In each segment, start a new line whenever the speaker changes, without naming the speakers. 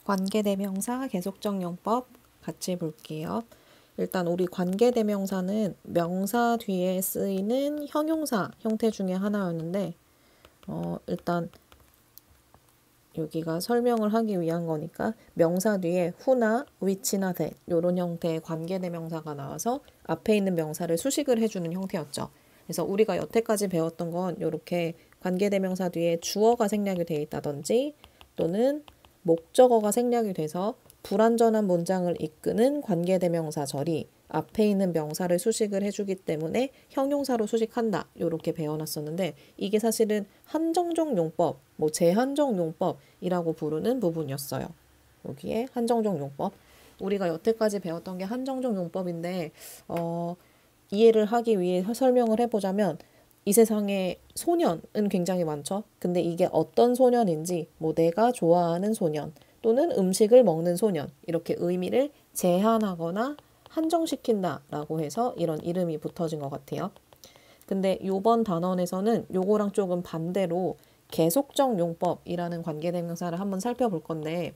관계대명사 계속적 용법 같이 볼게요. 일단 우리 관계대명사는 명사 뒤에 쓰이는 형용사 형태 중에 하나였는데 일단 여기가 설명을 하기 위한 거니까 명사 뒤에 who나 which나 that 이런 형태의 관계대명사가 나와서 앞에 있는 명사를 수식을 해주는 형태였죠. 그래서 우리가 여태까지 배웠던 건 이렇게 관계대명사 뒤에 주어가 생략이 되어 있다든지 또는 목적어가 생략이 돼서 불완전한 문장을 이끄는 관계대명사 절이 앞에 있는 명사를 수식을 해주기 때문에 형용사로 수식한다. 이렇게 배워놨었는데 이게 사실은 한정적 용법, 제한적 용법이라고 부르는 부분이었어요. 여기에 한정적 용법. 우리가 여태까지 배웠던 게 한정적 용법인데 이해를 하기 위해 설명을 해보자면 이 세상에 소년은 굉장히 많죠. 근데 이게 어떤 소년인지 내가 좋아하는 소년 또는 음식을 먹는 소년 이렇게 의미를 제한하거나 한정시킨다 라고 해서 이런 이름이 붙어진 것 같아요. 근데 요번 단원에서는 요거랑 조금 반대로 계속적 용법이라는 관계대명사를 한번 살펴볼 건데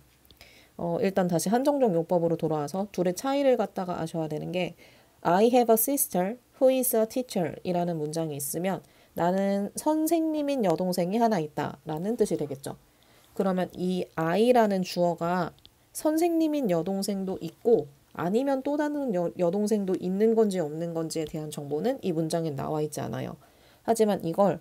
일단 다시 한정적 용법으로 돌아와서 둘의 차이를 갖다가 아셔야 되는 게 I have a sister who is a teacher 이라는 문장이 있으면 나는 선생님인 여동생이 하나 있다 라는 뜻이 되겠죠. 그러면 이 I라는 주어가 선생님인 여동생도 있고 아니면 또 다른 여동생도 있는 건지 없는 건지에 대한 정보는 이 문장에 나와 있지 않아요. 하지만 이걸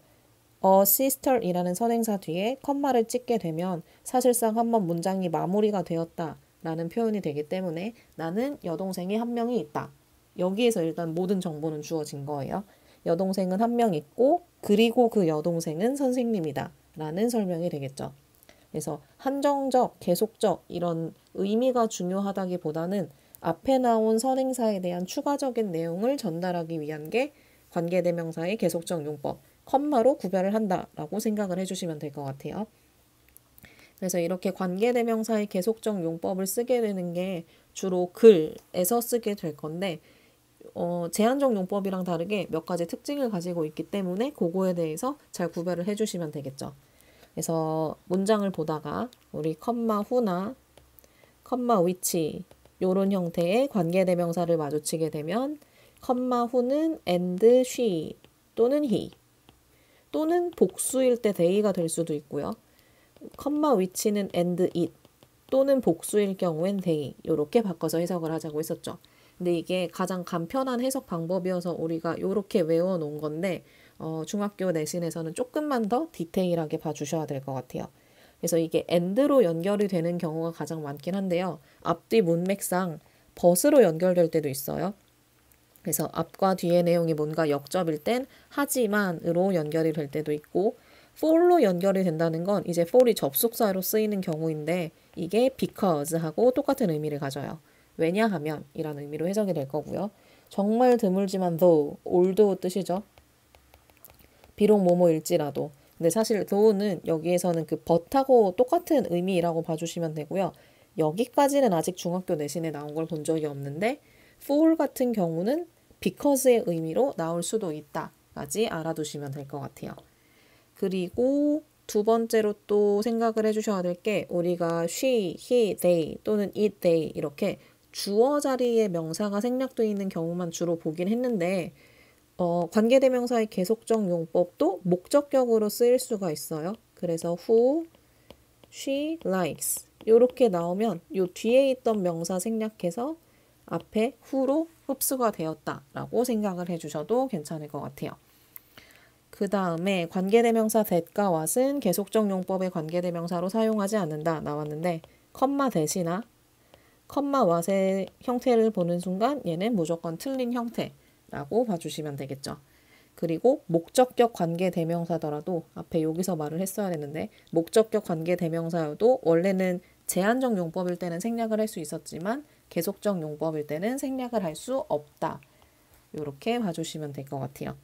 a sister이라는 선행사 뒤에 컴마를 찍게 되면 사실상 한번 문장이 마무리가 되었다 라는 표현이 되기 때문에 나는 여동생이 한 명이 있다. 여기에서 일단 모든 정보는 주어진 거예요. 여동생은 한 명 있고 그리고 그 여동생은 선생님이다 라는 설명이 되겠죠. 그래서 한정적, 계속적 이런 의미가 중요하다기보다는 앞에 나온 선행사에 대한 추가적인 내용을 전달하기 위한 게 관계대명사의 계속적 용법, 컴마로 구별을 한다라고 생각을 해주시면 될 것 같아요. 그래서 이렇게 관계대명사의 계속적 용법을 쓰게 되는 게 주로 글에서 쓰게 될 건데 제한적 용법이랑 다르게 몇 가지 특징을 가지고 있기 때문에 그거에 대해서 잘 구별을 해주시면 되겠죠. 그래서 문장을 보다가 우리 컴마 who나 컴마 which 이런 형태의 관계대명사를 마주치게 되면 컴마 who는 and she 또는 he 또는 복수일 때 they가 될 수도 있고요. 컴마 which는 and it 또는 복수일 경우엔 they 이렇게 바꿔서 해석을 하자고 했었죠. 근데 이게 가장 간편한 해석 방법이어서 우리가 이렇게 외워놓은 건데 중학교 내신에서는 조금만 더 디테일하게 봐주셔야 될 것 같아요. 그래서 이게 and로 연결이 되는 경우가 가장 많긴 한데요. 앞뒤 문맥상 but으로 연결될 때도 있어요. 그래서 앞과 뒤의 내용이 뭔가 역접일 땐 하지만으로 연결이 될 때도 있고 for로 연결이 된다는 건 이제 for이 접속사로 쓰이는 경우인데 이게 because하고 똑같은 의미를 가져요. 왜냐하면 이라는 의미로 해석이 될 거고요. 정말 드물지만 though, although 뜻이죠. 비록 뭐뭐일지라도. 근데 사실 though는 여기에서는 그 but하고 똑같은 의미라고 봐주시면 되고요. 여기까지는 아직 중학교 내신에 나온 걸 본 적이 없는데 for 같은 경우는 because의 의미로 나올 수도 있다까지 알아두시면 될 것 같아요. 그리고 두 번째로 또 생각을 해주셔야 될 게 우리가 she, he, they 또는 it, they 이렇게 주어 자리에 명사가 생략되어 있는 경우만 주로 보긴 했는데 관계대명사의 계속적 용법도 목적격으로 쓰일 수가 있어요. 그래서 who, she likes 이렇게 나오면 요 뒤에 있던 명사 생략해서 앞에 who로 흡수가 되었다라고 생각을 해주셔도 괜찮을 것 같아요. 그 다음에 관계대명사 that과 what은 계속적 용법의 관계대명사로 사용하지 않는다 나왔는데 컴마 that이나 컴마 what의 형태를 보는 순간 얘는 무조건 틀린 형태라고 봐주시면 되겠죠. 그리고 목적격 관계대명사더라도 앞에 여기서 말을 했어야 했는데 목적격 관계대명사여도 원래는 제한적 용법일 때는 생략을 할 수 있었지만 계속적 용법일 때는 생략을 할 수 없다. 이렇게 봐주시면 될 것 같아요.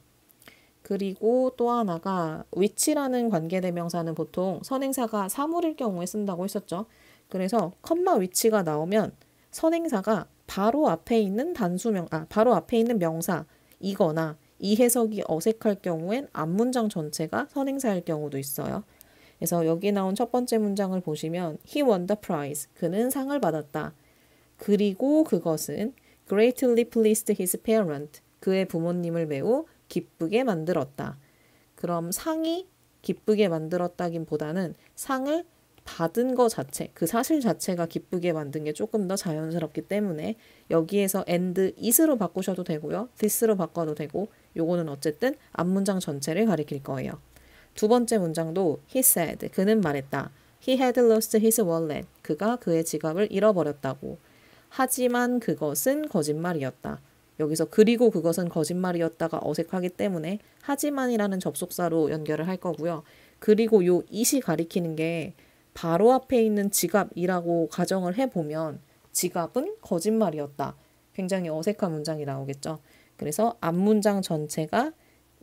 그리고 또 하나가 which라는 관계대명사는 보통 선행사가 사물일 경우에 쓴다고 했었죠. 그래서 컴마 which가 나오면 선행사가 바로 앞에 있는 바로 앞에 있는 명사이거나 이 해석이 어색할 경우엔 앞문장 전체가 선행사일 경우도 있어요. 그래서 여기 나온 첫 번째 문장을 보시면 he won the prize. 그는 상을 받았다. 그리고 그것은 greatly pleased his parent. 그의 부모님을 매우 기쁘게 만들었다. 그럼 상이 기쁘게 만들었다기보다는 상을 받은 거 자체, 그 사실 자체가 기쁘게 만든 게 조금 더 자연스럽기 때문에 여기에서 and is로 바꾸셔도 되고요. this로 바꿔도 되고 요거는 어쨌든 앞문장 전체를 가리킬 거예요. 두 번째 문장도 he said, 그는 말했다. He had lost his wallet. 그가 그의 지갑을 잃어버렸다고. 하지만 그것은 거짓말이었다. 여기서 그리고 그것은 거짓말이었다가 어색하기 때문에 하지만이라는 접속사로 연결을 할 거고요. 그리고 요 it이 가리키는 게 바로 앞에 있는 지갑이라고 가정을 해보면 지갑은 거짓말이었다. 굉장히 어색한 문장이 나오겠죠. 그래서 앞문장 전체가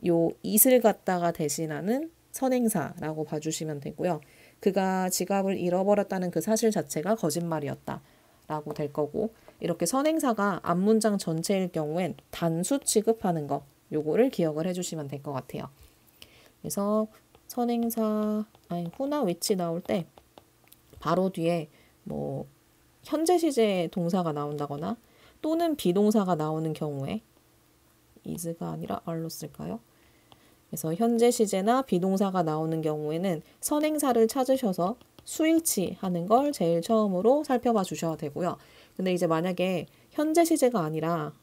요 it을 갖다가 대신하는 선행사라고 봐주시면 되고요. 그가 지갑을 잃어버렸다는 그 사실 자체가 거짓말이었다 라고 될 거고, 이렇게 선행사가 앞문장 전체일 경우엔 단수 취급하는 거, 요거를 기억을 해주시면 될 것 같아요. 그래서 선행사, who나 which 나올 때 바로 뒤에 뭐 현재 시제 동사가 나온다거나 또는 비동사가 나오는 경우에 is가 아니라 are로 쓸까요? 그래서 현재 시제나 비동사가 나오는 경우에는 선행사를 찾으셔서 수일치하는 걸 제일 처음으로 살펴봐 주셔야 되고요. 근데 이제 만약에 현재 시제가 아니라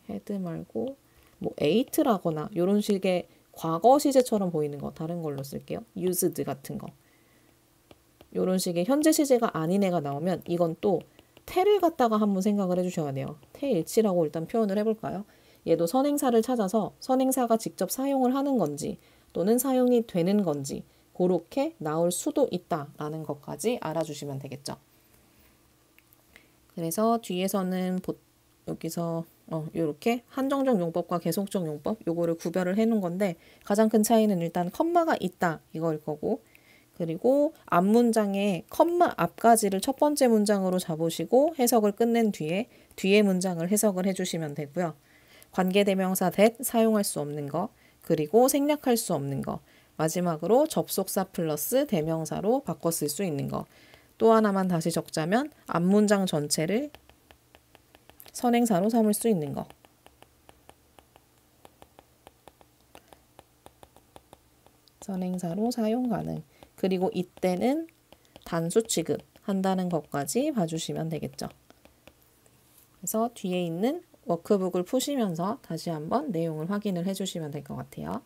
had 말고 뭐 ate라거나 이런 식의 과거 시제처럼 보이는 거 다른 걸로 쓸게요. used 같은 거. 이런 식의 현재 시제가 아닌 애가 나오면 이건 또 태를 갖다가 한번 생각을 해주셔야 돼요. 태일치라고 일단 표현을 해볼까요? 얘도 선행사를 찾아서 선행사가 직접 사용을 하는 건지 또는 사용이 되는 건지 그렇게 나올 수도 있다라는 것까지 알아주시면 되겠죠. 그래서 뒤에서는 여기서 이렇게 한정적 용법과 계속적 용법 요거를 구별을 해놓은 건데 가장 큰 차이는 일단 컴마가 있다 이거일 거고, 그리고 앞문장에 컴마 앞까지를 첫 번째 문장으로 잡으시고 해석을 끝낸 뒤에 문장을 해석을 해주시면 되고요. 관계대명사 that 사용할 수 없는 거, 그리고 생략할 수 없는 거, 마지막으로 접속사 플러스 대명사로 바꿔 쓸 수 있는 거. 또 하나만 다시 적자면 앞문장 전체를 선행사로 삼을 수 있는 거. 선행사로 사용 가능. 그리고 이때는 단수 취급한다는 것까지 봐주시면 되겠죠. 그래서 뒤에 있는 워크북을 푸시면서 다시 한번 내용을 확인을 해주시면 될 것 같아요.